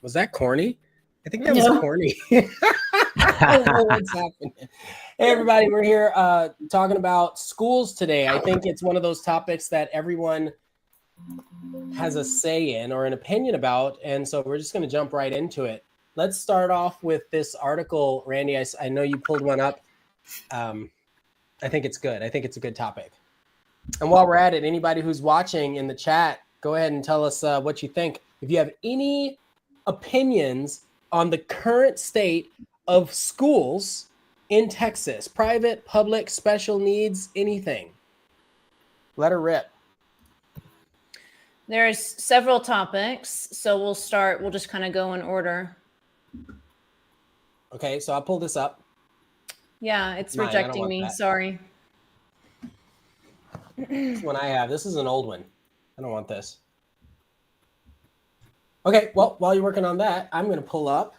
Was that corny? I think that was No. corny. I don't know what's happening. Hey, everybody, we're here talking about schools today. I think it's one of those topics that everyone has a say in or an opinion about, and so we're just going to jump right into it. Let's start off with this article, Randy. I know you pulled one up. I think it's good. I think it's a good topic. And while we're at it, anybody who's watching in the chat, go ahead and tell us what you think. If you have any opinions on the current state of schools in Texas, private, public, special needs, anything, let her rip. There's several topics, so we'll just kind of go in order. Okay, so I'll pull this up. Yeah, it's rejecting me. Sorry. This one I have. This is an old one. I don't want this. Okay, well, while you're working on that, I'm going to pull up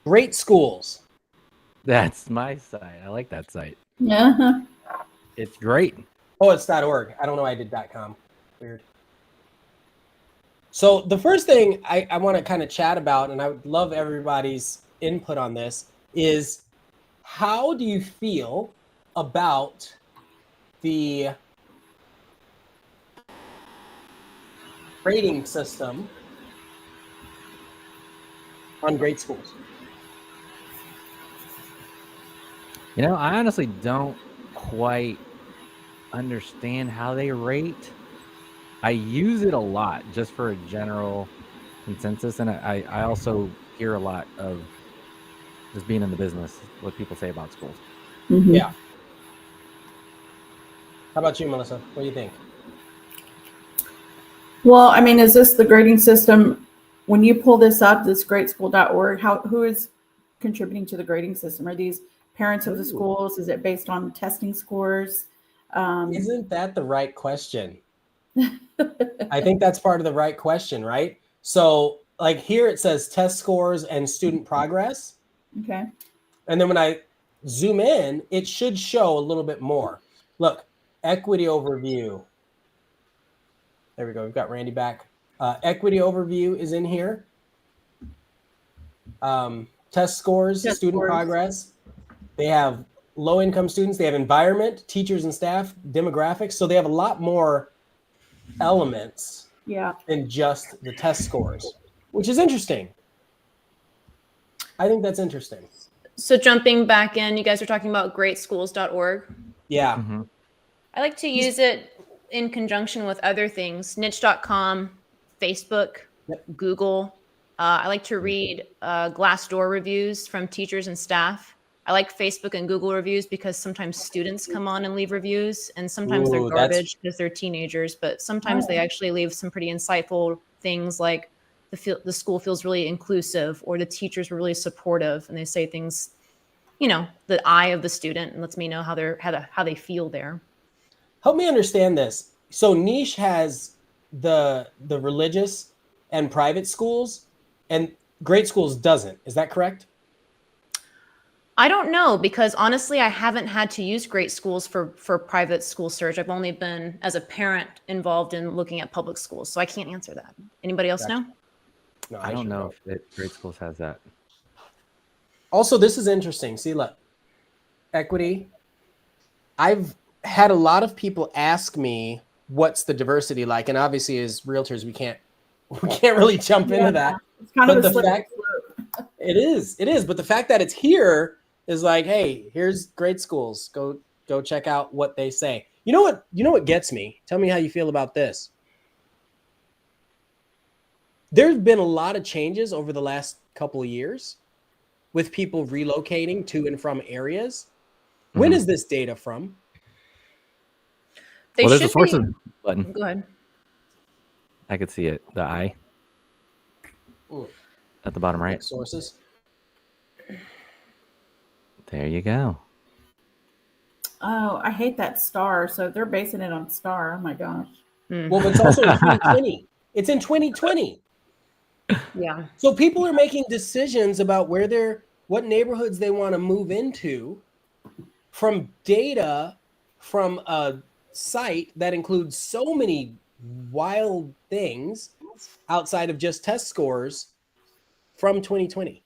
Great Schools. That's my site. I like that site. Yeah. It's great. Oh, it's .org. I don't know why I did .com. Weird. So the first thing I want to kind of chat about, and I would love everybody's input on this, is how do you feel about the rating system on great schools? You know, I honestly don't quite understand how they rate. I use it a lot just for a general consensus, and I also hear a lot of just being in the business, what people say about schools. Mm-hmm. Yeah. How about you, Melissa? What do you think? Well, I mean, is this the grading system? When you pull this up, this greatschool.org, who is contributing to the grading system? Are these parents of the schools? Is it based on testing scores? Isn't that the right question? I think that's part of the right question, right? So like here it says test scores and student progress. Okay. And then when I zoom in, it should show a little bit more. Look, equity overview. There we go. We've got Randy back. Equity overview is in here. Test scores, student progress. They have low-income students. They have environment, teachers and staff, demographics. So they have a lot more elements than just the test scores, which is interesting. I think that's interesting. So jumping back in, you guys are talking about greatschools.org. Yeah. Mm-hmm. I like to use it in conjunction with other things, niche.com, Facebook, Google. I like to read Glassdoor reviews from teachers and staff. I like Facebook and Google reviews because sometimes students come on and leave reviews, and sometimes they're garbage because they're teenagers, but sometimes they actually leave some pretty insightful things like the school feels really inclusive, or the teachers were really supportive, and they say things, you know, the eye of the student, and lets me know how they feel there. Help me understand this. So Niche has the religious and private schools, and Great Schools doesn't. Is that correct? I don't know, because honestly, I haven't had to use Great Schools for private school search. I've only been, as a parent, involved in looking at public schools, so I can't answer that. Anybody else know? No, I don't know if Great Schools has that. Also, this is interesting. See, look, equity. I've had a lot of people ask me what's the diversity like, and obviously as realtors, we can't really jump into that. It's kind of a slippery slope. It is, but the fact that it's here is like, hey, here's Great Schools. Go check out what they say. You know what gets me? Tell me how you feel about this. There's been a lot of changes over the last couple of years with people relocating to and from areas. Mm-hmm. When is this data from? There's a sources button. Go ahead. I could see it. The eye. At the bottom right. Sources. There you go. Oh, I hate that star. So they're basing it on star. Oh my gosh. Well, but it's also in 2020. It's in 2020. Yeah. So people are making decisions about what neighborhoods they want to move into from data from a site that includes so many wild things outside of just test scores from 2020.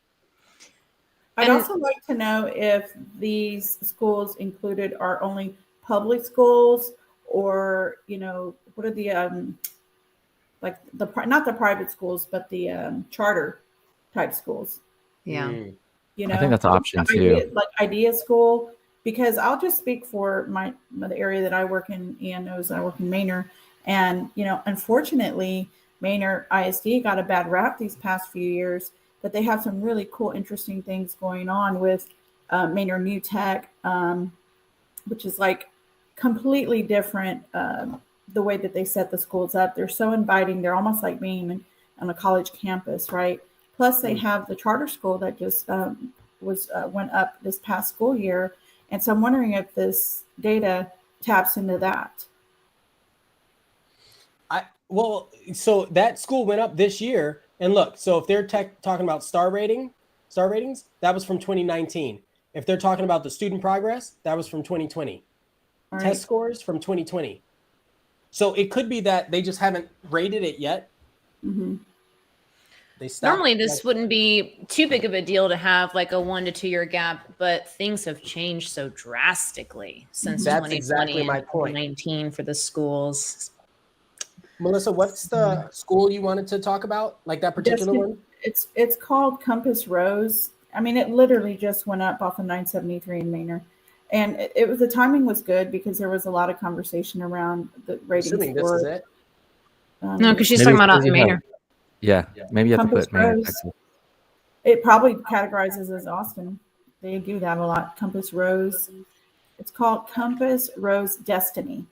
I'd also like to know if these schools included are only public schools, or, you know, what are the like not the private schools, but the charter type schools. Yeah. You know, I think that's an option too. Like Idea School, because I'll just speak for the area that I work in. Ian knows I work in Manor, and you know, unfortunately, Manor ISD got a bad rap these past few years, but they have some really cool, interesting things going on with Manor New Tech, which is like completely different. The way that they set the schools up, they're so inviting. They're almost like being on a college campus, right? Plus, they have the charter school that just went up this past school year, and so I'm wondering if this data taps into that. Well, so that school went up this year, and look, so if they're talking about star ratings, that was from 2019. If they're talking about the student progress, that was from 2020. All Test right. scores from 2020. So it could be that they just haven't rated it yet. Mm-hmm. They stopped. Normally, this wouldn't be too big of a deal to have like a 1 to 2 year gap, but things have changed so drastically since That's 2020 exactly my and point. 2019 for the schools. Melissa, what's the school you wanted to talk about? Like that particular one? It's called Compass Rose. I mean, it literally just went up off of 973 in Manor. And it was, the timing was good because there was a lot of conversation around the ratings. Assuming this is it. No, because she's Maybe talking about it's 'cause you Manor. have- Yeah, maybe you have Compass to put Manor, Rose. Texas. It probably categorizes as Austin. They do that a lot. Compass Rose. It's called Compass Rose Destiny.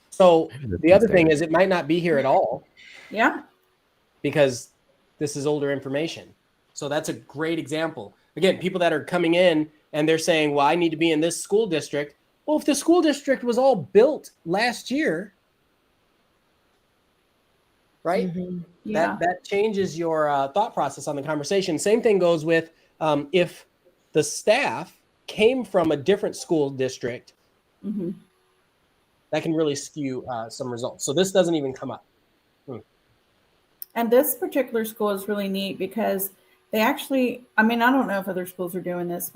So the other thing is it might not be here at all Yeah. because this is older information. So that's a great example. Again, people that are coming in and they're saying, well, I need to be in this school district. Well, if the school district was all built last year, right? Mm-hmm. Yeah. That changes your thought process on the conversation. Same thing goes with if the staff came from a different school district, Mm-hmm. that can really skew some results. So this doesn't even come up. And this particular school is really neat because they actually, I mean, I don't know if other schools are doing this,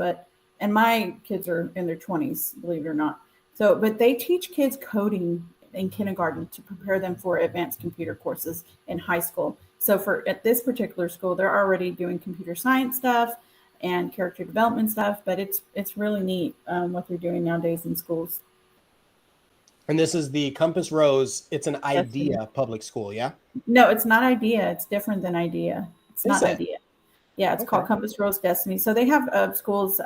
and my kids are in their 20s, believe it or not. So, but they teach kids coding in kindergarten to prepare them for advanced computer courses in high school. So at this particular school, they're already doing computer science stuff and character development stuff, but it's really neat what they're doing nowadays in schools. And this is the Compass Rose. It's an IDEA public school, yeah? No, it's not IDEA. It's different than IDEA. It's not Is it? IDEA. Yeah, it's Okay. called Compass Rose Destiny. So they have schools,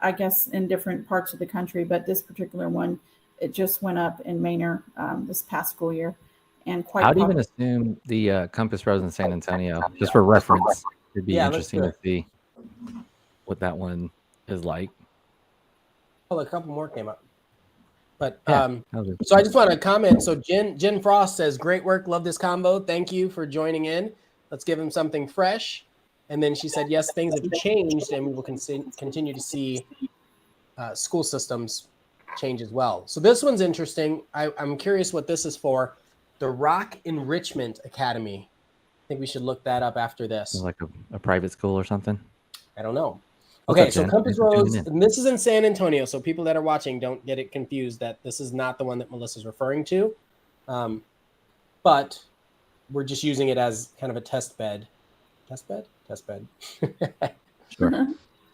I guess, in different parts of the country, but this particular one, it just went up in Manor this past school year, and quite. I'd even popular. assume the Compass Rose in San Antonio, just for reference. It'd be Yeah, let's interesting do to see what that one is like. Oh, a couple more came up. But Yeah, so I just want to comment. So Jen Frost says, great work. Love this combo. Thank you for joining in. Let's give him something fresh. And then she said, yes, things have changed and we will continue to see school systems change as well. So this one's interesting. I'm curious what this is for. The Rock Enrichment Academy. I think we should look that up after this. like a private school or something. I don't know. What's Okay, up, so Jen? Compass Thanks for tuning Rose, in. and this is in San Antonio. So people that are watching, don't get it confused that this is not the one that Melissa's referring to. But we're just using it as kind of a test bed. Test bed? Test bed. Sure.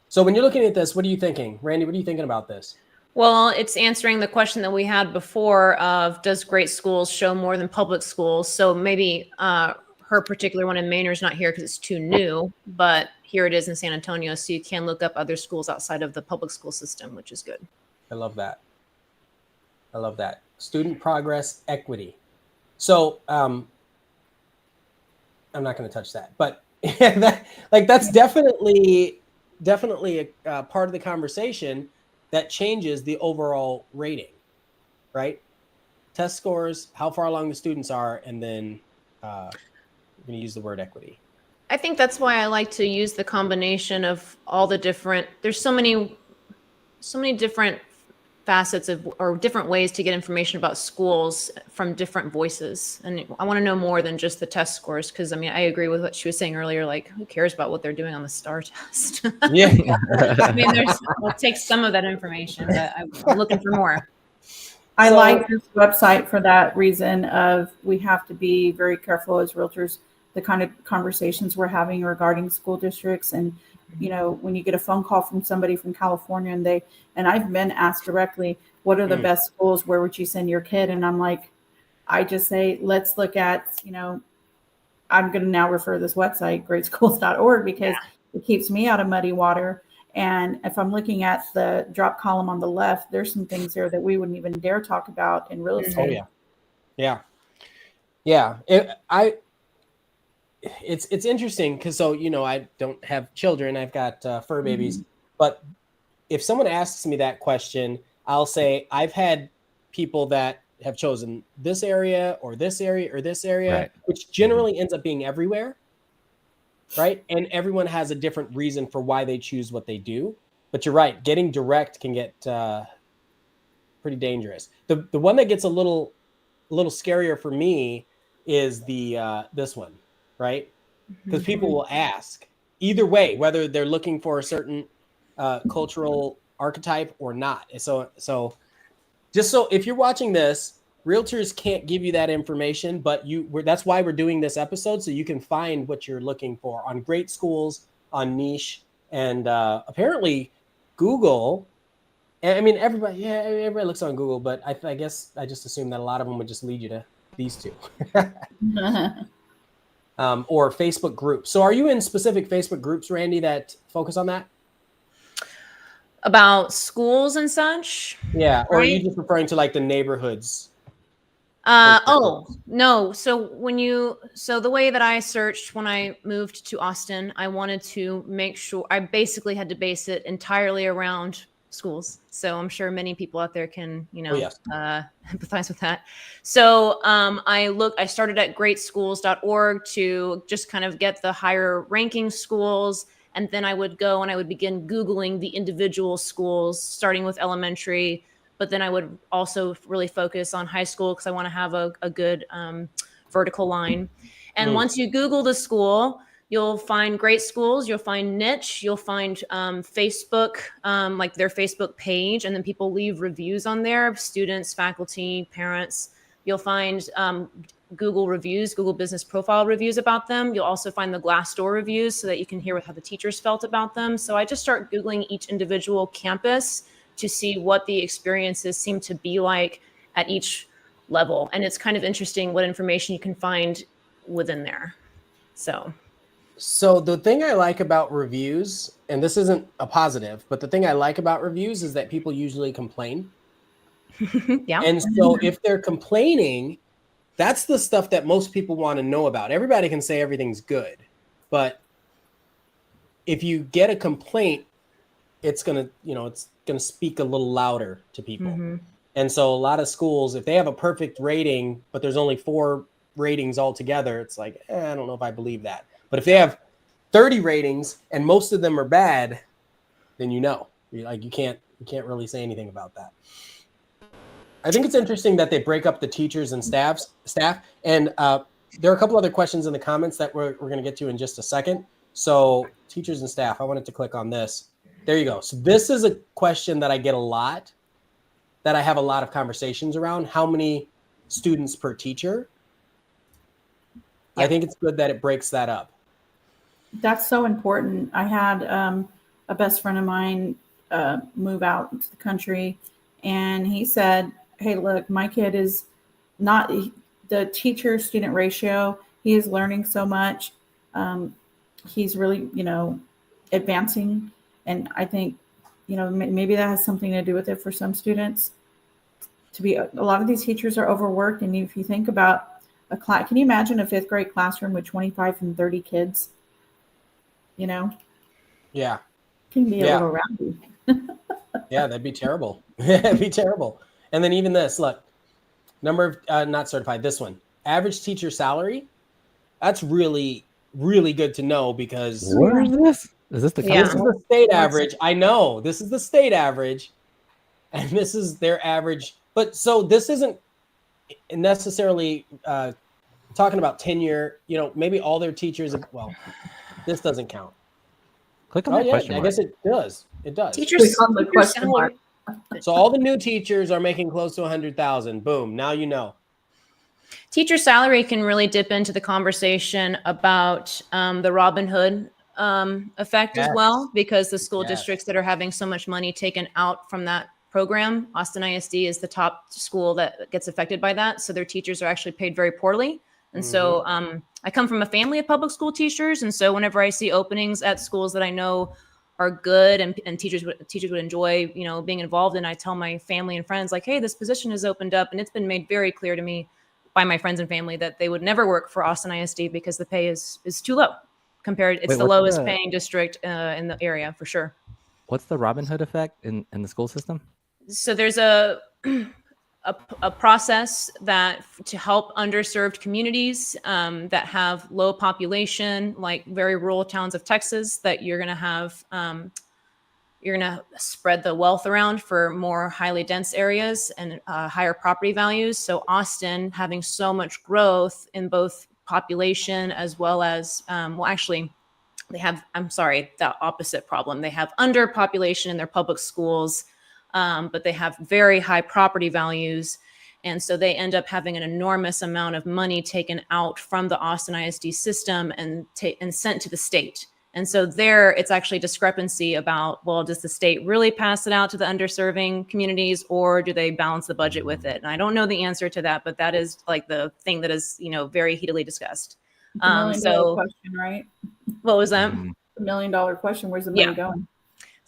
So when you're looking at this, what are you thinking? Randy, what are you thinking about this? Well, it's answering the question that we had before of does great schools show more than public schools? So maybe her particular one in Manor is not here because it's too new, but here it is in San Antonio. So you can look up other schools outside of the public school system, which is good. I love that. I love that. Student progress equity. So I'm not going to touch that, but that's definitely a part of the conversation that changes the overall rating, right? Test scores, how far along the students are, and then we're going to use the word equity. I think that's why I like to use the combination of all the different, there's so many different facets of or different ways to get information about schools from different voices. And I want to know more than just the test scores, because I mean, I agree with what she was saying earlier. Like, who cares about what they're doing on the STAR test? Yeah. I mean, we'll take some of that information, but I'm looking for more. I So- like this website for that reason of we have to be very careful as realtors, the kind of conversations we're having regarding school districts. And, you know, when you get a phone call from somebody from California and I've been asked directly, what are the best schools? Where would you send your kid? And I'm like, I just say, let's look at, you know, I'm going to now refer to this website, greatschools.org, because it keeps me out of muddy water. And if I'm looking at the drop column on the left, there's some things there that we wouldn't even dare talk about in real estate. Oh yeah. It's interesting because so you know I don't have children. I've got fur babies, but if someone asks me that question, I'll say I've had people that have chosen this area or this area or this area, Right. which generally ends up being everywhere. Right. And everyone has a different reason for why they choose what they do. But you're right. Getting direct can get pretty dangerous. The one that gets a little scarier for me is the this one. Right. Because people will ask either way, whether they're looking for a certain cultural archetype or not. So just so if you're watching this, realtors can't give you that information, but that's why we're doing this episode, so you can find what you're looking for on great schools, on niche, and apparently Google. I mean, everybody looks on Google, but I guess I just assume that a lot of them would just lead you to these two. Or Facebook groups. So are you in specific Facebook groups, Randy, that focus on that? About schools and such? Yeah. Or are you Right. just referring to like the neighborhoods? Oh, no. So the way that I searched when I moved to Austin, I wanted to make sure I basically had to base it entirely around schools. So I'm sure many people out there can, empathize with that. So I started at greatschools.org to just kind of get the higher ranking schools. And then I would go and I would begin Googling the individual schools, starting with elementary. But then I would also really focus on high school because I want to have a good vertical line. And once you Google the school, you'll find great schools, you'll find niche, you'll find Facebook, like their Facebook page, and then people leave reviews on there, students, faculty, parents. You'll find Google reviews, Google business profile reviews about them. You'll also find the Glassdoor reviews so that you can hear how the teachers felt about them. So I just start Googling each individual campus to see what the experiences seem to be like at each level. And it's kind of interesting what information you can find within there. So the thing I like about reviews, and this isn't a positive, but the thing I like about reviews is that people usually complain. yeah. And so if they're complaining, that's the stuff that most people want to know about. Everybody can say everything's good, but if you get a complaint, it's going to speak a little louder to people. And so a lot of schools, if they have a perfect rating, but there's only 4 ratings altogether, it's like, I don't know if I believe that. But if they have 30 ratings and most of them are bad, then you can't really say anything about that. I think it's interesting that they break up the teachers and staff. And there are a couple other questions in the comments that we're going to get to in just a second. So teachers and staff, I wanted to click on this. There you go. So this is a question that I get a lot, that I have a lot of conversations around. How many students per teacher? Yeah. I think it's good that it breaks that up. That's so important. I had a best friend of mine move out into the country, and he said, hey, look, my kid is not the teacher-student ratio. He is learning so much. He's really, advancing. And I think, maybe that has something to do with it for some students. A lot of these teachers are overworked. And if you think about a class, can you imagine a 5th grade classroom with 25 and 30 kids? Yeah. Can be a little rowdy. Yeah, that'd be terrible. It'd be terrible. And then even this, look, number of not certified, this one, average teacher salary. That's really, really good to know because what is this? Is this the this is the state average? I know this is the state average. and this is their average. But so this isn't necessarily talking about tenure. Maybe all their teachers. Well, this doesn't count. Click on that question mark. I guess it does. It does. Teachers Click on the question mark. So all the new teachers are making close to 100,000. Boom. Now you know. Teacher salary can really dip into the conversation about the Robin Hood effect as well, because the school districts that are having so much money taken out from that program, Austin ISD is the top school that gets affected by that. So their teachers are actually paid very poorly. And so I come from a family of public school teachers. And so whenever I see openings at schools that I know are good and teachers would enjoy, being involved in, I tell my family and friends like, hey, this position is opened up. And it's been made very clear to me by my friends and family that they would never work for Austin ISD because the pay is too low compared. It's the lowest paying district in the area for sure. What's the Robin Hood effect in the school system? So there's a process that to help underserved communities that have low population, like very rural towns of Texas, that you're going to have, you're going to spread the wealth around for more highly dense areas and higher property values. So Austin having so much growth in both population as well as, they have, the opposite problem. They have underpopulation in their public schools, but they have very high property values. And so they end up having an enormous amount of money taken out from the Austin ISD system and sent to the state. And so there, it's actually a discrepancy about, well, does the state really pass it out to the underserving communities, or do they balance the budget with it? And I don't know the answer to that, but that is like the thing that is, very heatedly discussed. $1 million question, right? What was that? $1 million question. Where's the money going?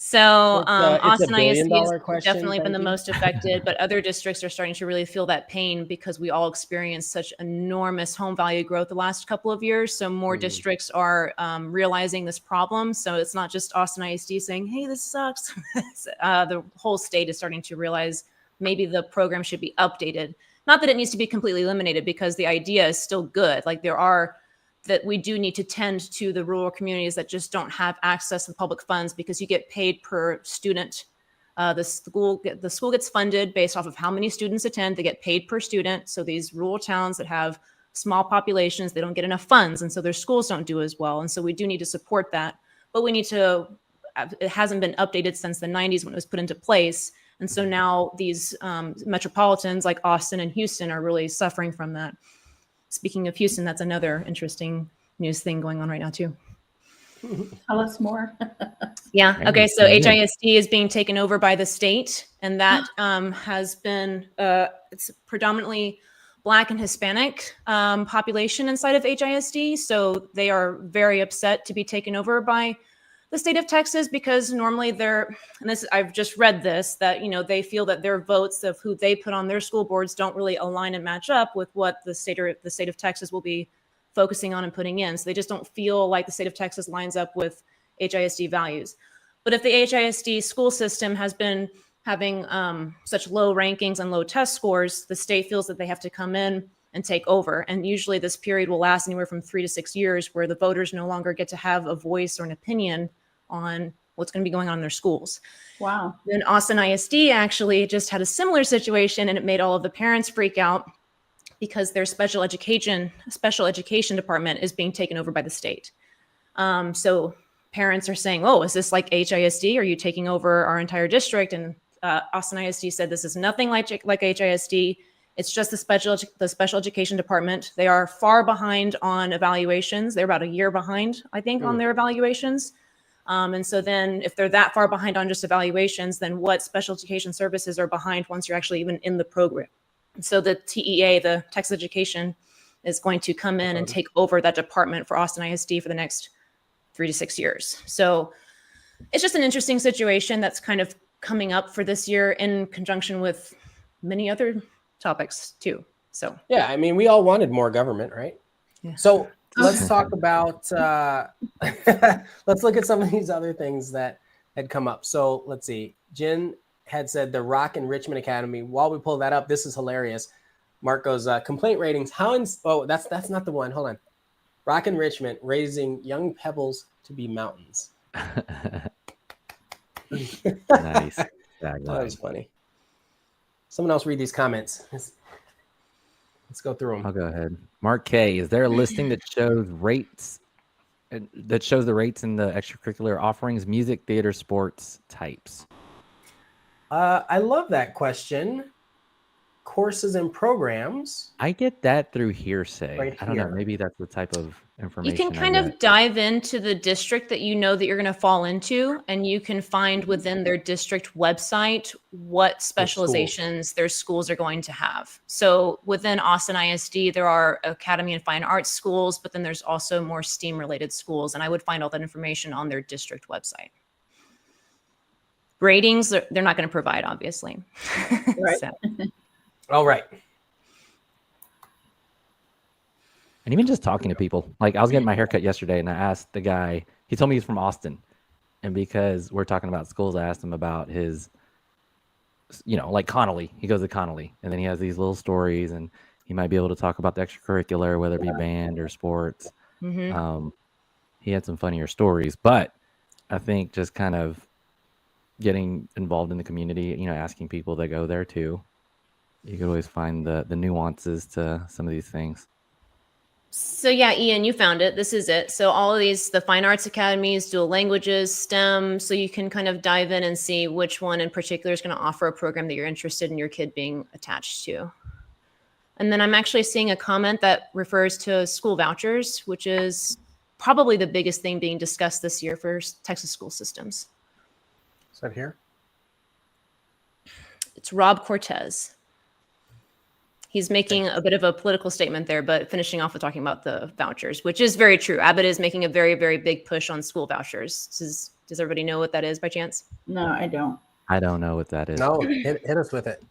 So Austin ISD has definitely been the most affected, but other districts are starting to really feel that pain because we all experienced such enormous home value growth the last couple of years. So more districts are realizing this problem. So it's not just Austin ISD saying, hey, this sucks. The whole state is starting to realize maybe the program should be updated. Not that it needs to be completely eliminated, because the idea is still good. Like that we do need to tend to the rural communities that just don't have access to public funds, because you get paid per student. The school gets funded based off of how many students attend. They get paid per student. So these rural towns that have small populations, they don't get enough funds. And so their schools don't do as well. And so we do need to support that. But we need to, it hasn't been updated since the 90s when it was put into place. And so now these metropolitans like Austin and Houston are really suffering from that. Speaking of Houston, that's another interesting news thing going on right now too. Tell us more. Yeah. Okay. So HISD is being taken over by the state, and that has been it's predominantly Black and Hispanic population inside of HISD. So they are very upset to be taken over by the state of Texas, because normally I've just read this, that, they feel that their votes of who they put on their school boards don't really align and match up with what the state of Texas will be focusing on and putting in. So they just don't feel like the state of Texas lines up with HISD values. But if the HISD school system has been having such low rankings and low test scores, the state feels that they have to come in and take over. And usually this period will last anywhere from 3 to 6 years, where the voters no longer get to have a voice or an opinion on what's going to be going on in their schools. Wow. Then Austin ISD actually just had a similar situation, and it made all of the parents freak out because their special education department is being taken over by the state. So parents are saying, oh, is this like HISD? Are you taking over our entire district? And Austin ISD said, this is nothing like HISD. It's just the special education department. They are far behind on evaluations. They're about a year behind, I think, on their evaluations. And so then if they're that far behind on just evaluations, then what special education services are behind once you're actually even in the program? So the TEA, the Texas Education, is going to come in and take over that department for Austin ISD for the next 3 to 6 years. So it's just an interesting situation that's kind of coming up for this year in conjunction with many other topics too. So yeah, I mean, we all wanted more government, right? Yeah. So let's talk about let's look at some of these other things that had come up. So let's see. Jen had said the Rock and Richmond Academy. While we pull that up, this is hilarious. Mark goes, complaint ratings. That's not the one. Hold on. Rock and Richmond raising young pebbles to be mountains. Nice. That was funny. Someone else read these comments. Let's go through them. I'll go ahead. Mark K, is there a listing that shows rates, that shows the rates in the extracurricular offerings, music, theater, sports types? I love that question. Courses and programs. I get that through hearsay. Right I don't know. here. Maybe that's the type of You information. can kind of dive into the district that you know that you're going to fall into, and you can find within their district website what specializations their schools are going to have. So within Austin ISD, there are Academy and Fine Arts schools, but then there's also more STEAM related schools, and I would find all that information on their district website. Ratings, they're not going to provide, obviously. Right. So. All right. And even just talking to people, like I was getting my haircut yesterday and I asked the guy, he told me he's from Austin. And because we're talking about schools, I asked him about his, like Connolly. He goes to Connolly and then he has these little stories and he might be able to talk about the extracurricular, whether it be band or sports. Mm-hmm. He had some funnier stories, but I think just kind of getting involved in the community, asking people that go there too, you could always find the nuances to some of these things. So yeah, Ian, you found it. This is it. So all of these, the fine arts academies, dual languages, STEM, so you can kind of dive in and see which one in particular is going to offer a program that you're interested in your kid being attached to. And then I'm actually seeing a comment that refers to school vouchers, which is probably the biggest thing being discussed this year for Texas school systems. Is that here? It's Rob Cortez. He's making a bit of a political statement there, but finishing off with talking about the vouchers, which is very true. Abbott is making a very, very big push on school vouchers. Does everybody know what that is by chance? No, I don't. I don't know what that is. No, hit us with it.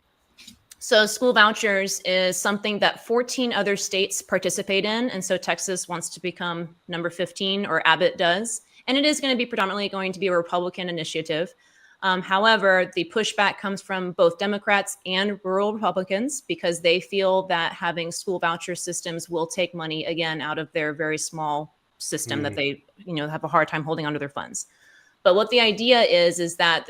So school vouchers is something that 14 other states participate in. And so Texas wants to become number 15, or Abbott does. And it is going to be predominantly going to be a Republican initiative. However, the pushback comes from both Democrats and rural Republicans because they feel that having school voucher systems will take money again out of their very small system that they, have a hard time holding onto their funds. But what the idea is that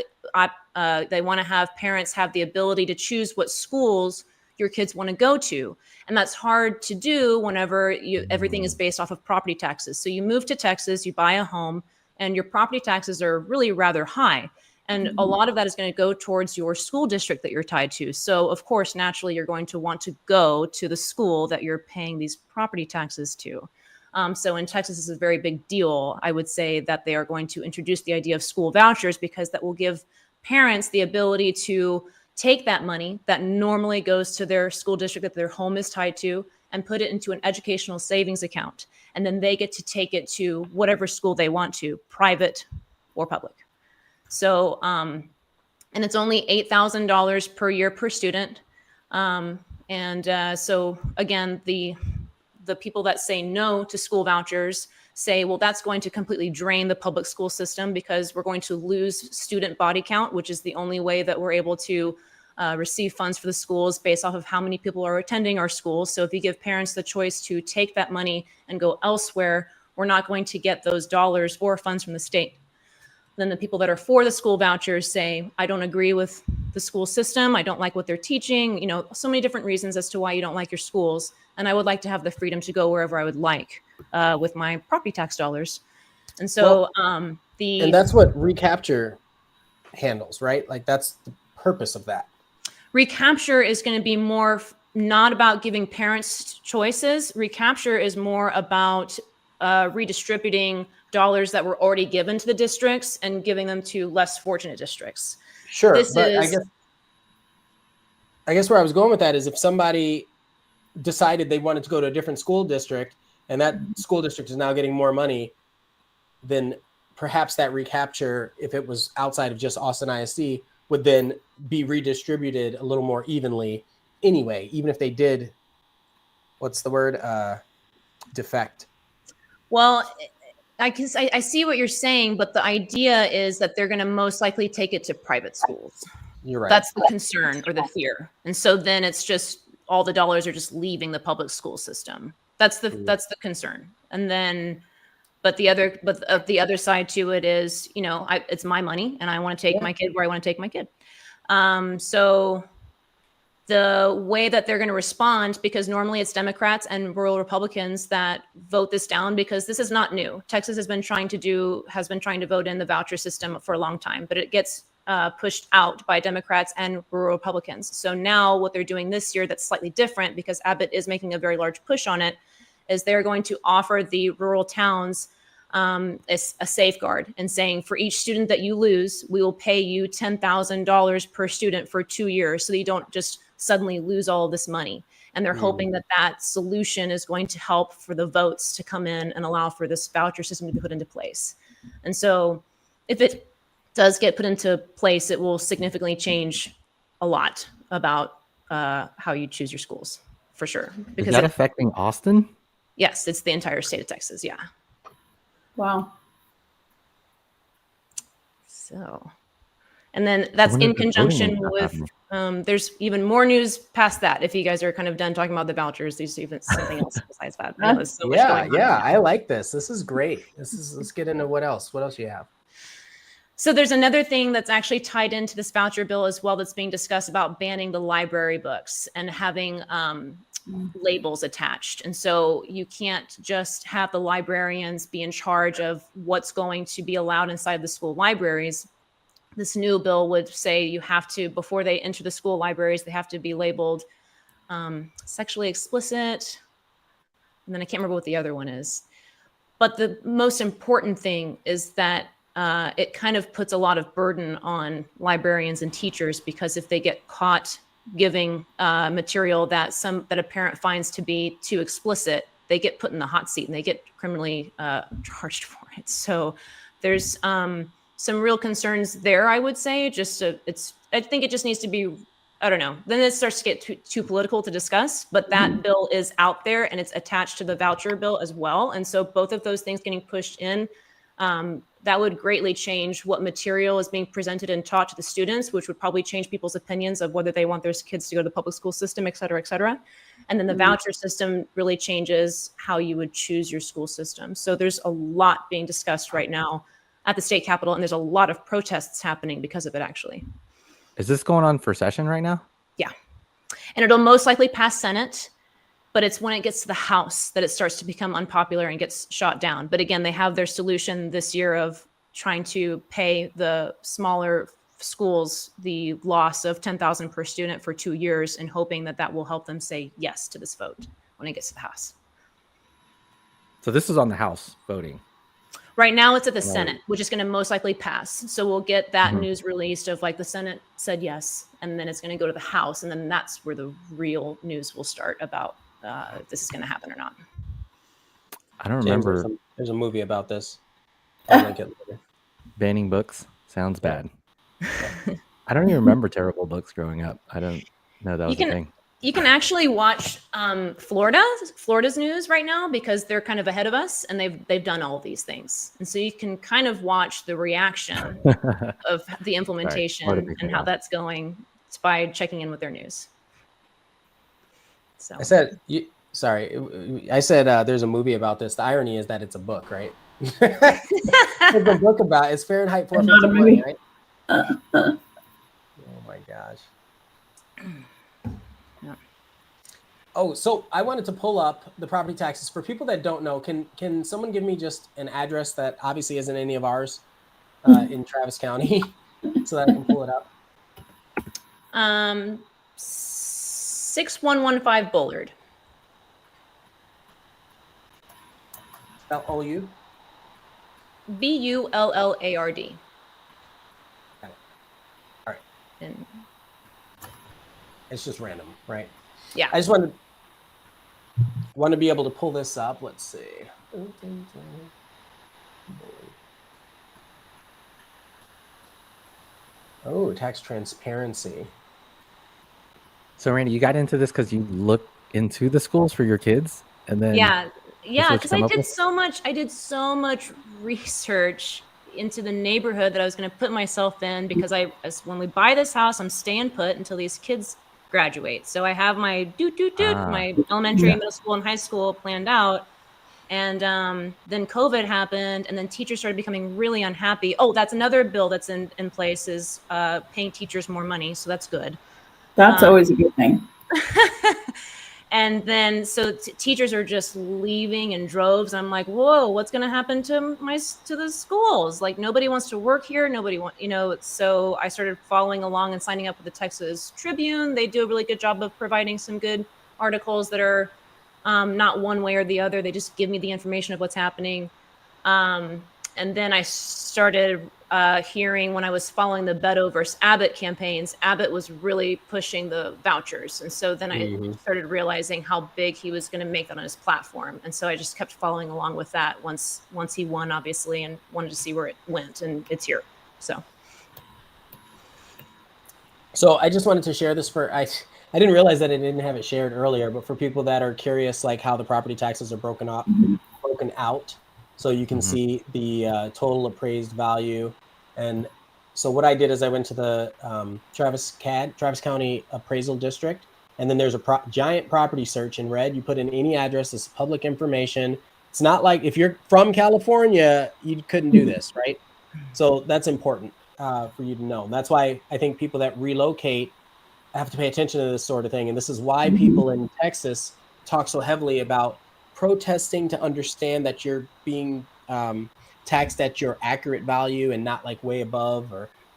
they want to have parents have the ability to choose what schools your kids want to go to. And that's hard to do whenever everything is based off of property taxes. So you move to Texas, you buy a home, and your property taxes are really rather high. And a lot of that is going to go towards your school district that you're tied to. So, of course, naturally, you're going to want to go to the school that you're paying these property taxes to. So in Texas, this is a very big deal. I would say that they are going to introduce the idea of school vouchers because that will give parents the ability to take that money that normally goes to their school district that their home is tied to and put it into an educational savings account. And then they get to take it to whatever school they want to, private or public. So, and it's only $8,000 per year per student. So again, the people that say no to school vouchers say, well, that's going to completely drain the public school system because we're going to lose student body count, which is the only way that we're able to receive funds for the schools based off of how many people are attending our schools. So if you give parents the choice to take that money and go elsewhere, we're not going to get those dollars or funds from the state. Then the people that are for the school vouchers say, I don't agree with the school system. I don't like what they're teaching. So many different reasons as to why you don't like your schools. And I would like to have the freedom to go wherever I would like with my property tax dollars. And so and that's what recapture handles, right? Like that's the purpose of that. Recapture is going to be more not about giving parents choices. Recapture is more about redistributing dollars that were already given to the districts and giving them to less fortunate districts. Sure, I guess where I was going with that is if somebody decided they wanted to go to a different school district and that school district is now getting more money, then perhaps that recapture, if it was outside of just Austin ISD, would then be redistributed a little more evenly anyway, even if they did, what's the word? Defect. Well, I see what you're saying, but the idea is that they're going to most likely take it to private schools. You're right. That's the concern or the fear. And so then it's just all the dollars are just leaving the public school system. That's the concern. And then, but the other side to it is, it's my money and I want to take my kid where I want to take my kid. So the way that they're going to respond, because normally it's Democrats and rural Republicans that vote this down, because this is not new. Texas has been trying to vote in the voucher system for a long time, but it gets pushed out by Democrats and rural Republicans. So now what they're doing this year that's slightly different, because Abbott is making a very large push on it, is they're going to offer the rural towns a safeguard, and saying, for each student that you lose, we will pay you $10,000 per student for 2 years, so that you don't just suddenly lose all of this money. And they're hoping that that solution is going to help for the votes to come in and allow for this voucher system to be put into place. And so if it does get put into place, it will significantly change a lot about how you choose your schools, for sure. Because is that affecting Austin? Yes, it's the entire state of Texas. Yeah. Wow. So, and then that's in conjunction with, there's even more news past that. If you guys are kind of done talking about the vouchers, there's even something else besides that. There's so much going on. I like this. This is great. Let's get into what else. What else you have? So there's another thing that's actually tied into this voucher bill as well that's being discussed, about banning the library books and having labels attached. And so you can't just have the librarians be in charge of what's going to be allowed inside the school libraries. This new bill would say you have to, before they enter the school libraries, they have to be labeled sexually explicit. And then I can't remember what the other one is. But the most important thing is that it kind of puts a lot of burden on librarians and teachers, because if they get caught giving material that a parent finds to be too explicit, they get put in the hot seat and they get criminally charged for it. So there's some real concerns there, I would say. I think it just needs to be, I don't know. Then it starts to get too political to discuss, but that bill is out there and it's attached to the voucher bill as well. And so both of those things getting pushed in, that would greatly change what material is being presented and taught to the students, which would probably change people's opinions of whether they want their kids to go to the public school system, et cetera, et cetera. And then the voucher system really changes how you would choose your school system. So there's a lot being discussed right now at the state capitol, and there's a lot of protests happening because of it, actually. Is this going on for session right now? Yeah. And it'll most likely pass Senate, but it's when it gets to the House that it starts to become unpopular and gets shot down. But again, they have their solution this year of trying to pay the smaller schools the loss of $10,000 per student for 2 years, and hoping that that will help them say yes to this vote when it gets to the House. So this is on the House voting. Right now it's at the Senate, which is going to most likely pass. So we'll get that news released of like the Senate said yes, and then it's going to go to the House. And then that's where the real news will start about if this is going to happen or not. I don't remember. There's a movie about this. I'll link it later. Banning books sounds bad. I don't even remember terrible books growing up. I don't know that was a thing. You can actually watch Florida's news right now, because they're kind of ahead of us and they've done all of these things. And so you can kind of watch the reaction of the implementation and how that's going by checking in with their news. So I said there's a movie about this. The irony is that it's a book, right? There's a book about it's Fahrenheit 451, right? Oh my gosh. Oh, so I wanted to pull up the property taxes for people that don't know. Can someone give me just an address that obviously isn't any of ours in Travis County, so that I can pull it up? 6115 Bullard. Spell OU? BULLARD. Got it. All right. And it's just random, right? Yeah. I just want to be able to pull this up. Let's see. Oh, tax transparency. So Randy, you got into this because you looked into the schools for your kids, and then yeah, because I did so much research into the neighborhood that I was going to put myself in, because when we buy this house, I'm staying put until these kids graduate. So I have my my elementary, middle school, and high school planned out. And then COVID happened, and then teachers started becoming really unhappy. Oh, that's another bill that's in place, is paying teachers more money. So that's good. That's always a good thing. And then so teachers are just leaving in droves. I'm like, whoa, what's going to happen to the schools? Like nobody wants to work here. Nobody so I started following along and signing up with the Texas Tribune. They do a really good job of providing some good articles that are not one way or the other. They just give me the information of what's happening. And then I started hearing when I was following the Beto versus Abbott campaigns, Abbott was really pushing the vouchers. And so then I started realizing how big he was going to make that on his platform. And so I just kept following along with that once he won, obviously, and wanted to see where it went. And it's here. So I just wanted to share this I didn't realize that I didn't have it shared earlier, but for people that are curious, like how the property taxes are broken out. So you can see the total appraised value. And so what I did is I went to the Travis County Appraisal District, and then there's a giant property search in red. You put in any address, it's public information. It's not like if you're from California, you couldn't do this, right? So that's important for you to know. That's why I think people that relocate have to pay attention to this sort of thing. And this is why people in Texas talk so heavily about protesting to understand that you're being taxed at your accurate value and not like way above,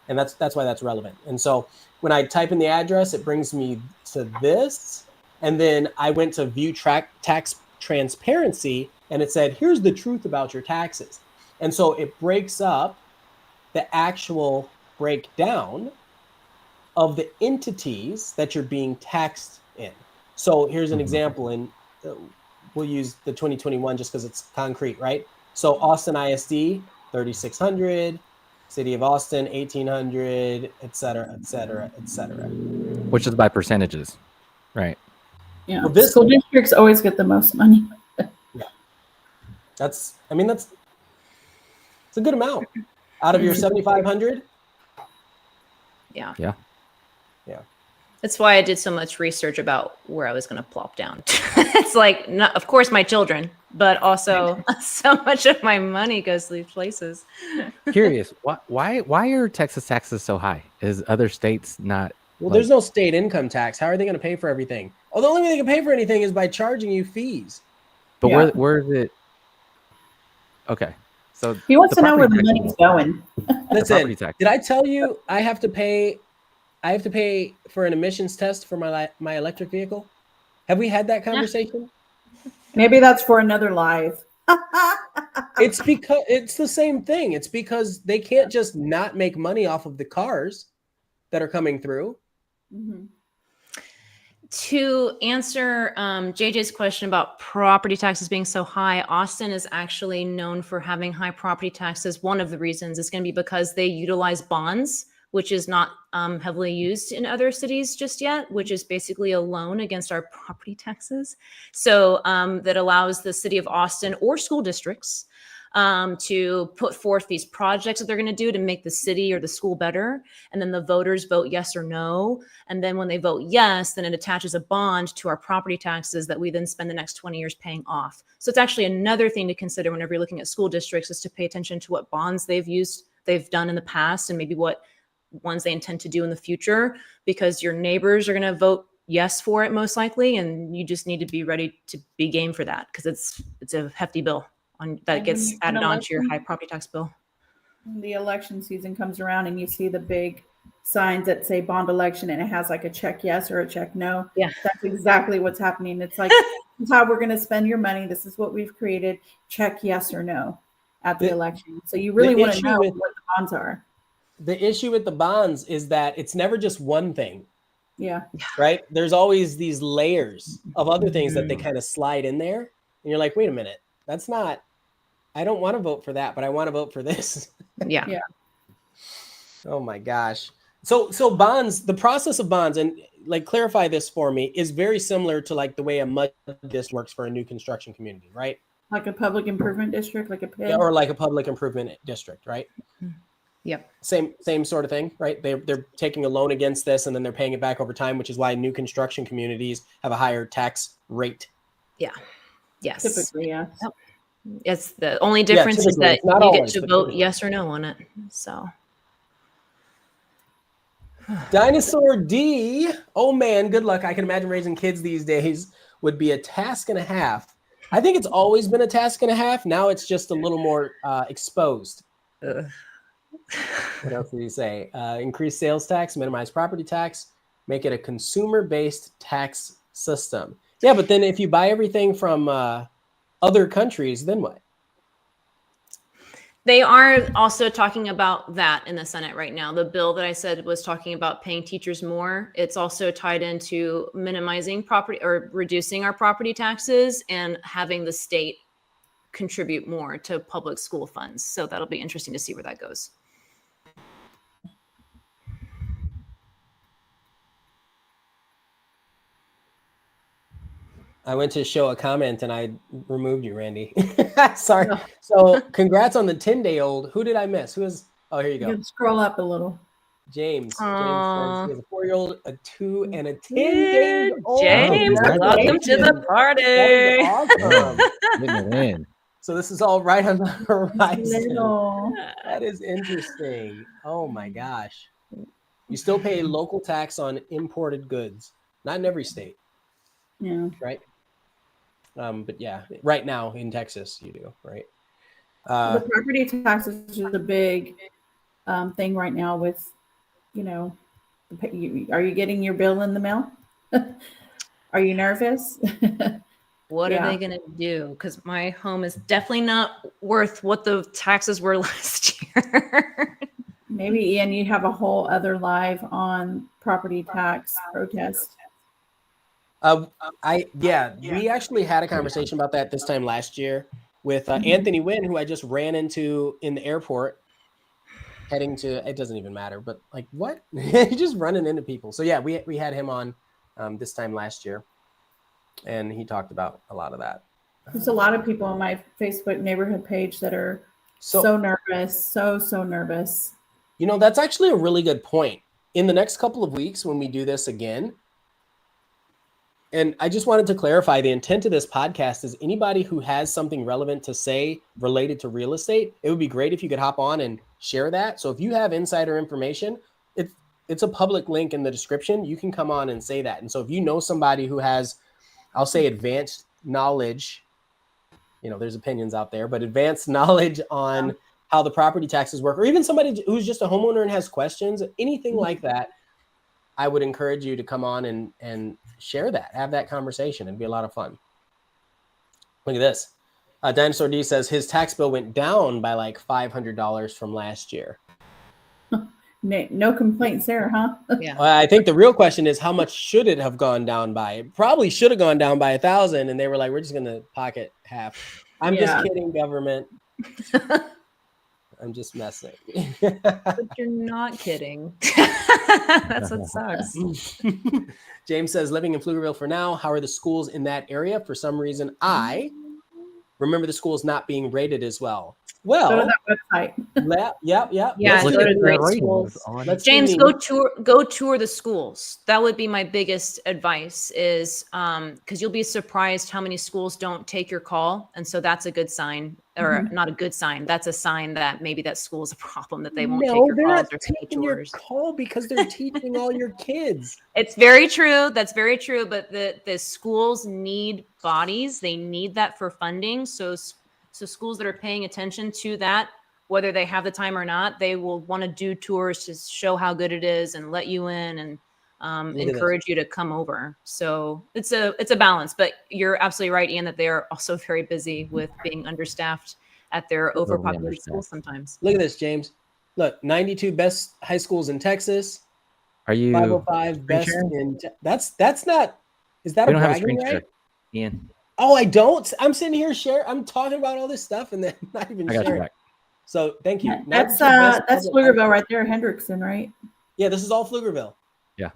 and that's why that's relevant. And so when I type in the address, it brings me to this, and then I went to view tax transparency, and it said, here's the truth about your taxes. And so it breaks up the actual breakdown of the entities that you're being taxed in. So here's an example, and we'll use the 2021 just because it's concrete, right? So Austin ISD, 3,600, City of Austin, 1,800, et cetera, et cetera, et cetera. Which is by percentages, right? Yeah. Well, school districts always get the most money. Yeah. It's a good amount out of your 7,500. Yeah. Yeah. Yeah. That's why I did so much research about where I was going to plop down. It's like, not, of course, my children, but also so much of my money goes to these places. Curious, why are Texas taxes so high? Is other states not? Well, there's no state income tax. How are they going to pay for everything? Oh, the only way they can pay for anything is by charging you fees. But where is it? Okay, so he wants to know where the money's going. Listen, did I tell you I have to pay for an emissions test for my electric vehicle? Have we had that conversation? Maybe that's for another live. It's because it's the same thing. It's because they can't just not make money off of the cars that are coming through. To answer JJ's question about property taxes being so high, Austin is actually known for having high property taxes. One of the reasons is going to be because they utilize bonds, which is not heavily used in other cities just yet, which is basically a loan against our property taxes. So that allows the city of Austin or school districts to put forth these projects that they're going to do to make the city or the school better. And then the voters vote yes or no. And then when they vote yes, then it attaches a bond to our property taxes that we then spend the next 20 years paying off. So it's actually another thing to consider whenever you're looking at school districts, is to pay attention to what bonds they've done in the past, and maybe what ones they intend to do in the future, because your neighbors are going to vote yes for it most likely, and you just need to be ready to be game for that, because it's a hefty bill that gets added onto your high property tax bill. When the election season comes around and you see the big signs that say bond election and it has like a check yes or a check no, that's exactly what's happening. It's like, this is how we're going to spend your money. This is what we've created. Check yes or no at the election. So you really want to know what the bonds are. The issue with the bonds is that it's never just one thing. Yeah. Right? There's always these layers of other things that they kind of slide in there. And you're like, wait a minute, I don't want to vote for that, but I want to vote for this. Yeah. Yeah. Oh my gosh. So bonds, the process of bonds, and like clarify this for me, is very similar to like the way a MUD district works for a new construction community, right? Like a public improvement district, like a PID? Yeah, or like a public improvement district, right? Yep. Same sort of thing, right? They're taking a loan against this and then they're paying it back over time, which is why new construction communities have a higher tax rate. Yeah. Yes. Typically, yeah. Yep. It's the only difference is that you get to vote yes or no on it. So Dinosaur D. Oh man, good luck. I can imagine raising kids these days would be a task and a half. I think it's always been a task and a half. Now it's just a little more exposed. What else did he say? Increase sales tax, minimize property tax, make it a consumer-based tax system. Yeah, but then if you buy everything from other countries, then what? They are also talking about that in the Senate right now. The bill that I said was talking about paying teachers more. It's also tied into minimizing property or reducing our property taxes and having the state contribute more to public school funds. So that'll be interesting to see where that goes. I went to show a comment and I removed you, Randy. Sorry. So congrats on the 10-day-old. Who did I miss? Who is? Oh, here you go. You can scroll up a little. James. James says he has a 4-year-old, a 2, and a 10-day-old. James, welcome to the party. Awesome. Getting it in. So this is all right on the horizon. Little. That is interesting. Oh my gosh. You still pay local tax on imported goods. Not in every state. Yeah. Right? But yeah, right now in Texas you do, right? The property taxes is a big thing right now with, are you getting your bill in the mail? Are you nervous? What are they going to do? Because my home is definitely not worth what the taxes were last year. Maybe, Ian, you have a whole other live on property tax protest. We actually had a conversation about that this time last year with Anthony Wynn, who I just ran into in the airport heading to, it doesn't even matter, but like what? You're just running into people. So yeah, we had him on this time last year and he talked about a lot of that. There's a lot of people on my Facebook neighborhood page that are so nervous, so nervous. That's actually a really good point. In the next couple of weeks when we do this again, and I just wanted to clarify, the intent of this podcast is anybody who has something relevant to say related to real estate, it would be great if you could hop on and share that. So if you have insider information, it's a public link in the description. You can come on and say that. And so if you know somebody who has, I'll say advanced knowledge, there's opinions out there, but advanced knowledge on how the property taxes work, or even somebody who's just a homeowner and has questions, anything like that, I would encourage you to come on and share that, have that conversation. It'd be a lot of fun. Look at this. Dinosaur D says his tax bill went down by like $500 from last year. No complaints there, huh? Yeah. Well, I think the real question is how much should it have gone down by? It probably should have gone down by $1,000, and they were like, "We're just going to pocket half." I'm just kidding, government. I'm just messing. But you're not kidding. That's what sucks. James says, living in Pflugerville for now. How are the schools in that area? For some reason, I remember the schools not being rated as well. Well, go to that website. Yeah. Yeah, Let's go to great ratings schools. James, go tour the schools. That would be my biggest advice is because you'll be surprised how many schools don't take your call. And so that's a good sign, or not a good sign. That's a sign that maybe that school is a problem, that they won't take your calls or take tours. Your call because they're teaching all your kids. It's very true. That's very true. But the schools need bodies. They need that for funding. So schools that are paying attention to that, whether they have the time or not, they will want to do tours to show how good it is and let you in and encourage you to come over. So it's a balance, but you're absolutely right, Ian, that they are also very busy with being understaffed at their overpopulated schools sometimes. Look at this, James. Look, 92 best high schools in Texas. Are you 505 best in that's not, is that a bragging right? Ian. Oh, I don't. I'm sitting here I'm talking about all this stuff and then not even sharing. So thank you. That's Pflugerville right there, Hendrickson, right? Yeah, this is all Pflugerville. Yeah.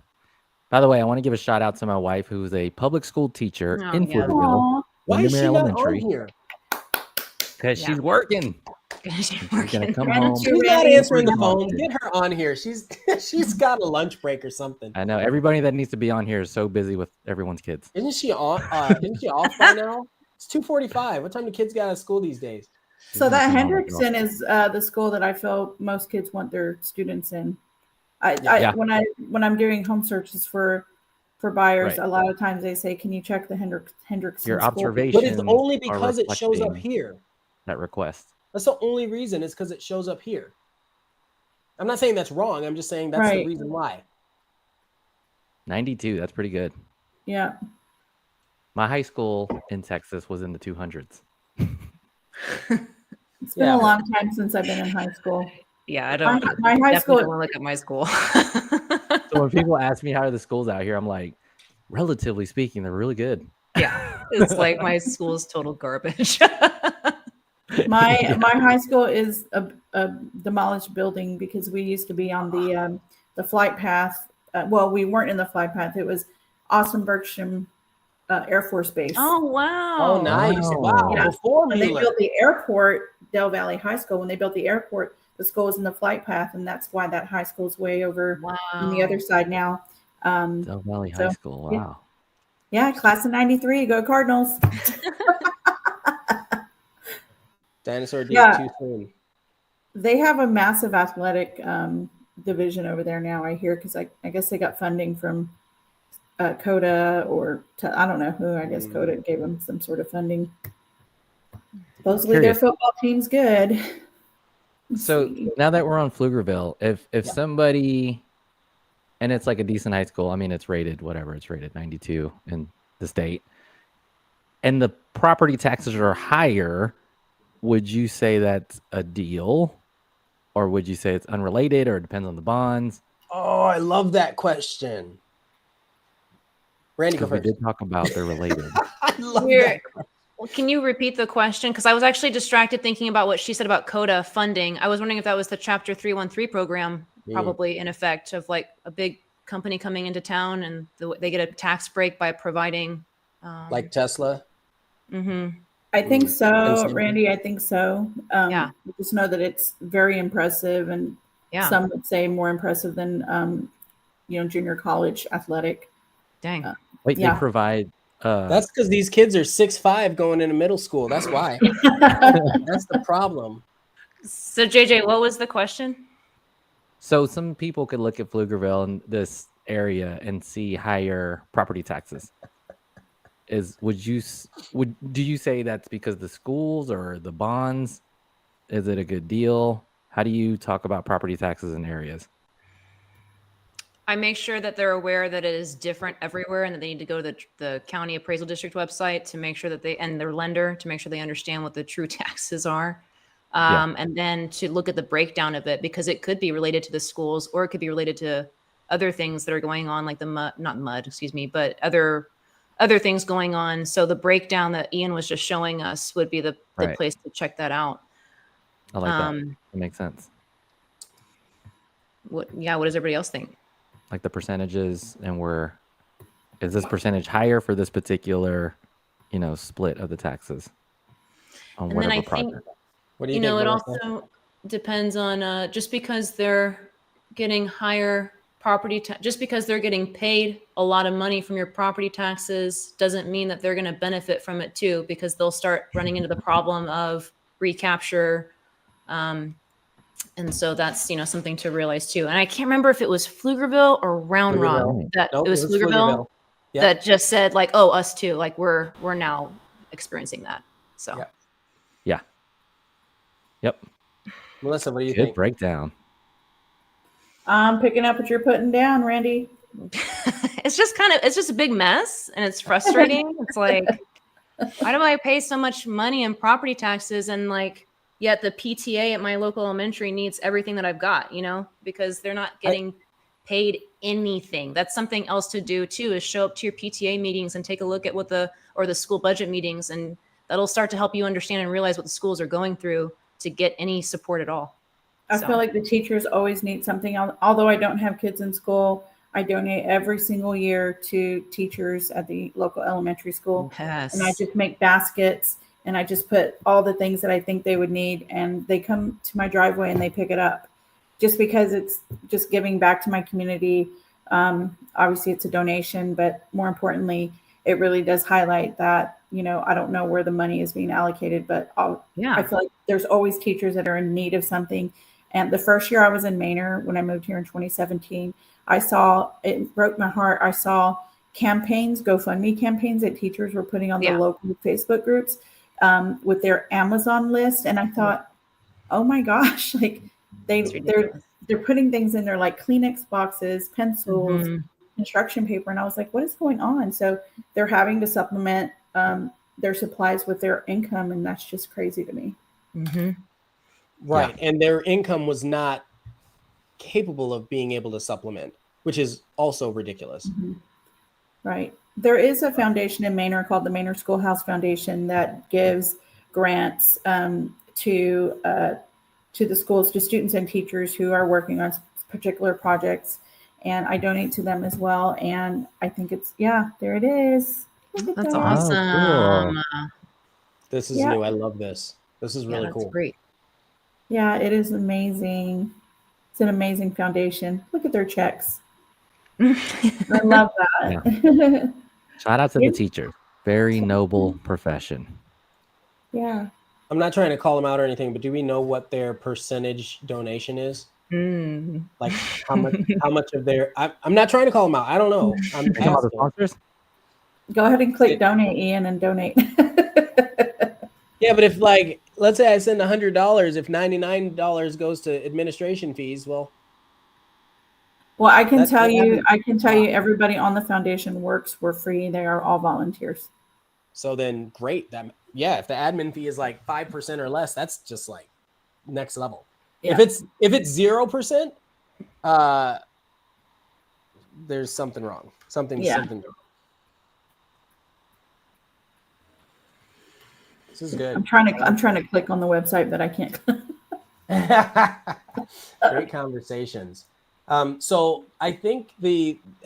By the way, I want to give a shout out to my wife, who's a public school teacher in Pflugerville. Why is she not on here? Because she's working. She's gonna come home. She's not answering the phone. Get her on here. She's got a lunch break or something. I know everybody that needs to be on here is so busy with everyone's kids. Isn't she on? Isn't she off by now? It's 2:45. What time do kids get out of school these days? So that Hendrickson is the school that I feel most kids want their students in. Yeah. When I'm doing home searches for buyers, Right. a lot of times they say, "Can you check the Hendrickson Your school?" observations But it's only are because it shows up reflecting here. that request. That's the only reason, is because it shows up here. I'm not saying that's wrong. I'm just saying that's the Right. reason why. 92. That's pretty good. Yeah. My high school in Texas was in the 200s. It's been a long time since I've been in high school. Yeah, I don't. My high Definitely school. don't want to look at my school. So when people ask me how are the schools out here, I'm like, relatively speaking, they're really good. Yeah, it's like my school is total garbage. My high school is a demolished building because we used to be on the flight path. Well, we weren't in the flight path. It was Austin Bergstrom Air Force Base. Oh wow! Oh, nice! Wow. Yeah. Before When they built the airport, Del Valley High School, when they built the airport, the school was in the flight path, and that's why that high school is way over on the other side now. Del Valley High School. Wow. Yeah, class of '93. Go Cardinals. Dinosaur did too soon. They have a massive athletic division over there now, I hear, because I guess they got funding from CODA I don't know who. I guess CODA gave them some sort of funding. Supposedly their football team's good. So now that we're on Pflugerville, if somebody, and it's like a decent high school, I mean, it's rated, whatever, it's rated 92 in the state, and the property taxes are higher, would you say that's a deal? Or would you say it's unrelated, or it depends on the bonds? Oh, I love that question. Randy, go first. We did talk about they're related. I love that. Well, can you repeat the question? Because I was actually distracted thinking about what she said about CODA funding. I was wondering if that was the Chapter 313 program, probably in effect, of like a big company coming into town and they get a tax break by providing. Like Tesla? Mm-hmm. I think so, Randy. I think so. I just know that it's very impressive, and some would say more impressive than, junior college athletic. Dang. Wait, they provide. That's because these kids are 6'5" going into middle school. That's why. That's the problem. So, JJ, what was the question? So some people could look at Pflugerville and this area and see higher property taxes. Do you say that's because the schools or the bonds? Is it a good deal? How do you talk about property taxes in areas? I make sure that they're aware that it is different everywhere and that they need to go to the county appraisal district website to make sure that and their lender to make sure they understand what the true taxes are. And then to look at the breakdown of it, because it could be related to the schools or it could be related to other things that are going on, like but other things going on. So the breakdown that Ian was just showing us would be the place to check that out. I like that. That makes sense. What does everybody else think? Like the percentages, and is this percentage higher for this particular, split of the taxes on whatever project? What do you think? It also depends on just because they're getting higher property just because they're getting paid a lot of money from your property taxes doesn't mean that they're going to benefit from it too, because they'll start running into the problem of recapture. And so that's, something to realize too. And I can't remember if it was Pflugerville or Round Rock it was Pflugerville that just said like, oh, us too. Like we're now experiencing that. So. Yeah. Yep. Melissa, what do you think? Good breakdown. I'm picking up what you're putting down, Randy. It's just a big mess and it's frustrating. It's like, why do I pay so much money in property taxes and yet the PTA at my local elementary needs everything that I've got, because they're not getting paid anything. That's something else to do too, is show up to your PTA meetings and take a look at the school budget meetings. And that'll start to help you understand and realize what the schools are going through to get any support at all. I feel like the teachers always need something. Although I don't have kids in school, I donate every single year to teachers at the local elementary school. Yes. And I just make baskets and I just put all the things that I think they would need. And they come to my driveway and they pick it up just because it's just giving back to my community. Obviously it's a donation, but more importantly, it really does highlight that, I don't know where the money is being allocated, but I feel like there's always teachers that are in need of something. And the first year I was in Manor, when I moved here in 2017, I saw, it broke my heart. I saw campaigns, GoFundMe campaigns that teachers were putting on the local Facebook groups with their Amazon list. And I thought, oh my gosh, like they're putting things in there like Kleenex boxes, pencils, construction paper. And I was like, what is going on? So they're having to supplement their supplies with their income. And that's just crazy to me. Right. Yeah. And their income was not capable of being able to supplement, which is also ridiculous. Right. There is a foundation in Manor called the Manor Schoolhouse Foundation that gives grants to the schools, to students and teachers who are working on particular projects. And I donate to them as well. And I think it's, there it is. That's awesome. Oh, cool. This is new. I love this. This is really cool. Great. Yeah, it is amazing. It's an amazing foundation. Look at their checks. I love that. Yeah. Shout out to the teachers. Very noble profession. Yeah. I'm not trying to call them out or anything, but do we know what their percentage donation is? Like how much of their? I'm not trying to call them out. I don't know. I'm the sponsors. Go ahead and click donate, Ian, and donate. Yeah, but if like, let's say I send $100, if $99 goes to administration fees, well, I can tell you, everybody on the foundation works for free. They are all volunteers. So then great. If the admin fee is like 5% or less, that's just like next level. Yeah. If it's 0%, there's something wrong. Something wrong. This is good. I'm trying to click on the website, but I can't. Great conversations. So I think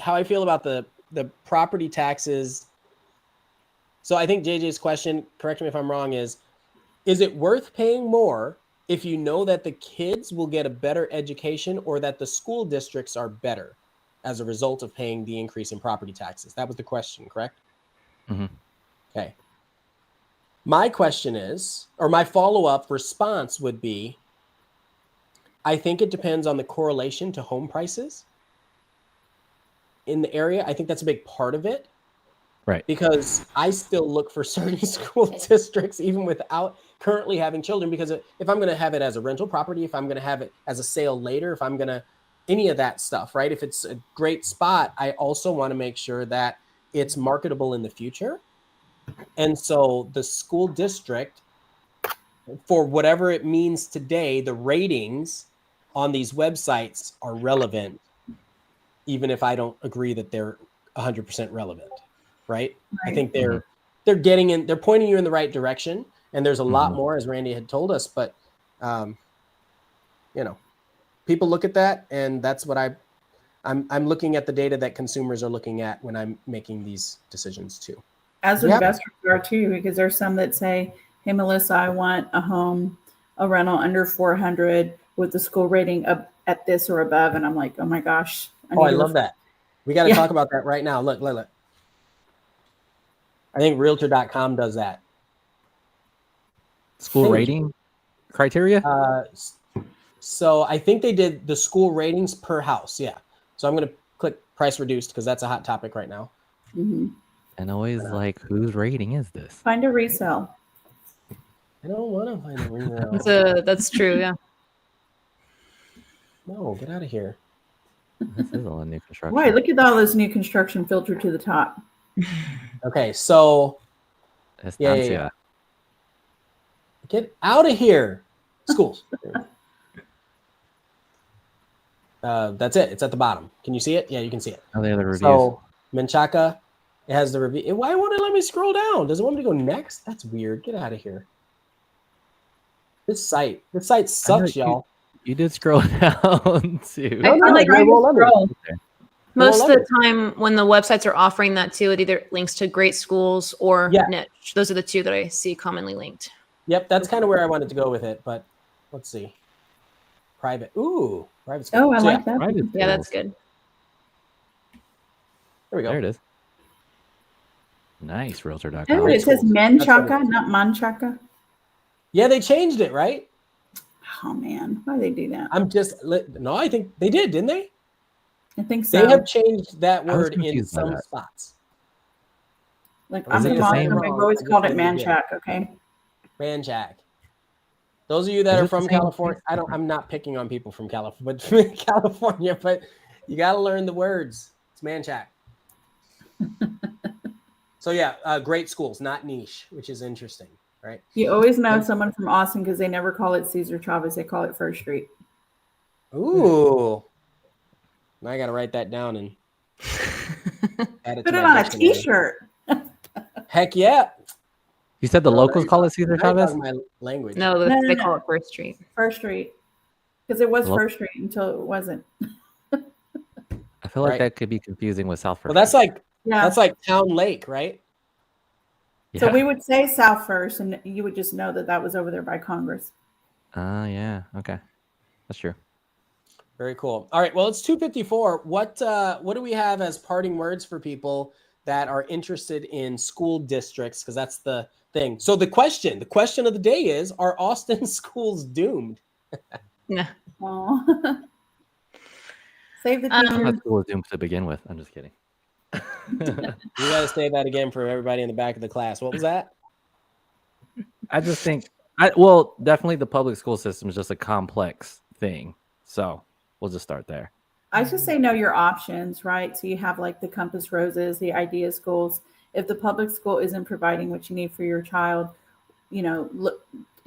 how I feel about the property taxes. So I think JJ's question, correct me if I'm wrong, is it worth paying more if you know that the kids will get a better education or that the school districts are better as a result of paying the increase in property taxes? That was the question, correct? Okay. My question is, or my follow-up response would be, I think it depends on the correlation to home prices in the area. I think that's a big part of it. Right. Because I still look for certain school districts, even without currently having children, because if I'm going to have it as a rental property, if I'm going to have it as a sale later, if I'm going to any of that stuff, right? If it's a great spot, I also want to make sure that it's marketable in the future. And so the school district, for whatever it means today, the ratings on these websites are relevant, even if I don't agree that they're 100% relevant, right? I think they're pointing you in the right direction, and there's a lot more, as Randy had told us, but people look at that, and that's what I'm looking at the data that consumers are looking at when I'm making these decisions too. As investors are too, because there's some that say, hey, Melissa, I want a rental under 400 with the school rating up at this or above. And I'm like, oh my gosh. I love that. We got to talk about that right now. Look. I think realtor.com does that. School rating criteria? So I think they did the school ratings per house. Yeah. So I'm going to click price reduced because that's a hot topic right now. And always whose rating is this? Find a resale. I don't want to find a resale. That's true. Yeah. No, get out of here. This is all new construction. Why? Look at all this new construction filtered to the top. Okay, so yeah. Get out of here. Schools. That's it. It's at the bottom. Can you see it? Yeah, you can see it. Oh, the other reviews. So Menchaca, it has the review. Why won't it let me scroll down? Does it want me to go next? That's weird. Get out of here. This site sucks, y'all. You did scroll down too. Most of the time when the websites are offering that too, it either links to great schools or niche. Those are the two that I see commonly linked. Yep, that's kind of where I wanted to go with it, but let's see. Private. Ooh, private school. Oh, I like that. Yeah, that's good. There we go. There it is. Nice, realtor.com. Oh, it says Menchaca, not Manchaca. Yeah, they changed it, right? Oh man, why did they do that? No, I think they did, didn't they? I think so. They have changed that I was word in confused by some that. spots. Like Was I'm it from the Austin, same- we've always I just called it know they man did. shack. Okay. Manjack. Those of you that Is are it the from same California, thing? I'm not picking on people from California, but you got to learn the words. It's Manchac. So yeah, great schools, not niche, which is interesting, right? You always know someone from Austin because they never call it Cesar Chavez; they call it First Street. Ooh, now I got to write that down and add it Put to it my on a dictionary. T-shirt. Heck yeah! You said the No, locals now call it Cesar you're Chavez? talking my language. No, No, they no. call it First Street. First Street, because it was Well- First Street until it wasn't. I feel like Right. that could be confusing with South First. Well, that's like Yeah. Town Lake, right? So Yeah. we would say South First, and you would just know that that was over there by Congress. Yeah. Okay. That's true. Very cool. All right. Well, it's 2:54. What do we have as parting words for people that are interested in school districts? Because that's the thing. So the question of the day is: are Austin schools doomed? No. Oh. Save the My teachers. school was doomed to begin with. I'm just kidding. You got to say that again for everybody in the back of the class. What was that? I just think, definitely the public school system is just a complex thing. So we'll just start there. I just say know your options, right? So you have like the Compass Roses, the Idea schools. If the public school isn't providing what you need for your child, look,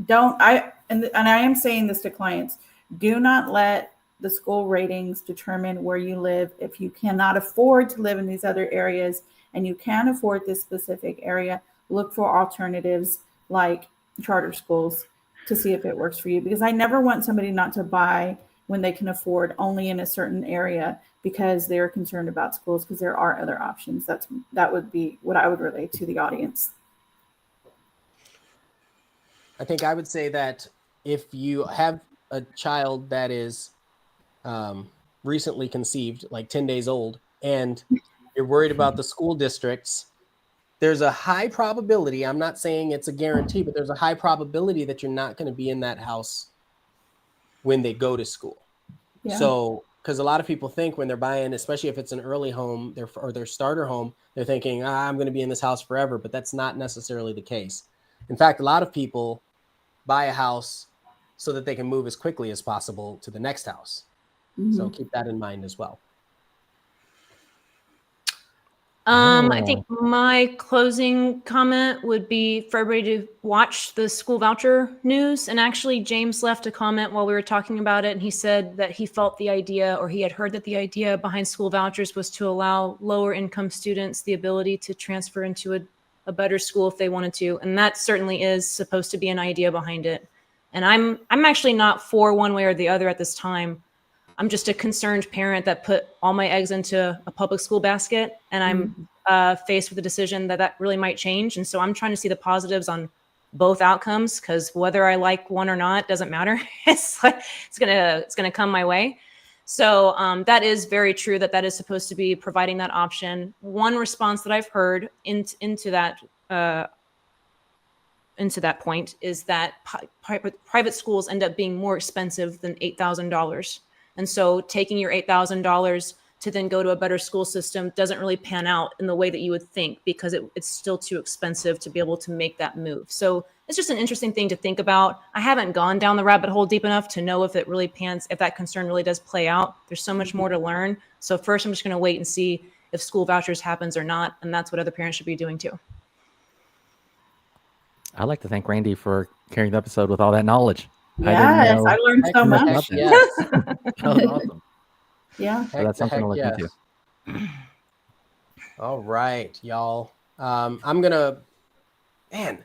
I am saying this to clients, do not let the school ratings determine where you live. If you cannot afford to live in these other areas and you can afford this specific area, look for alternatives like charter schools to see if it works for you. Because I never want somebody not to buy when they can afford only in a certain area because they're concerned about schools, because there are other options. That would be what I would relate to the audience. I think I would say that if you have a child that is recently conceived, like 10 days old, and you're worried about the school districts, there's a high probability, I'm not saying it's a guarantee, but there's a high probability that you're not going to be in that house when they go to school. Yeah. So, because a lot of people think when they're buying, especially if it's an early home or their starter home, they're thinking, I'm going to be in this house forever, but that's not necessarily the case. In fact, a lot of people buy a house so that they can move as quickly as possible to the next house. So keep that in mind as well. I think my closing comment would be for everybody to watch the school voucher news. And actually, James left a comment while we were talking about it. And he said that he felt the idea, or he had heard that the idea behind school vouchers was to allow lower income students the ability to transfer into a better school if they wanted to. And that certainly is supposed to be an idea behind it. And I'm actually not for one way or the other at this time. I'm just a concerned parent that put all my eggs into a public school basket, and I'm faced with a decision that really might change. And so I'm trying to see the positives on both outcomes, because whether I like one or not doesn't matter. It's gonna come my way. So that is very true that is supposed to be providing that option. One response that I've heard into that point is that private schools end up being more expensive than $8,000. And so taking your $8,000 to then go to a better school system doesn't really pan out in the way that you would think, because it's still too expensive to be able to make that move. So it's just an interesting thing to think about. I haven't gone down the rabbit hole deep enough to know if that concern really does play out. There's so much more to learn. So first, I'm just going to wait and see if school vouchers happens or not. And that's what other parents should be doing too. I'd like to thank Randy for carrying the episode with all that knowledge. Yes, I learned so much. Yes. That was awesome. Yeah. So that's something to look into. All right, y'all. I'm gonna, I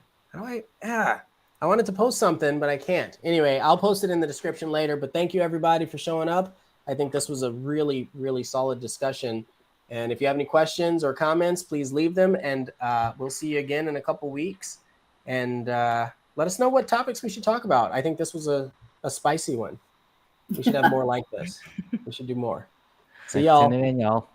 wanted to post something, but I can't. Anyway, I'll post it in the description later. But thank you everybody for showing up. I think this was a really, really solid discussion. And if you have any questions or comments, please leave them. And we'll see you again in a couple weeks. And let us know what topics we should talk about. I think this was a spicy one. We should have more like this. We should do more. See y'all. Tune in, y'all.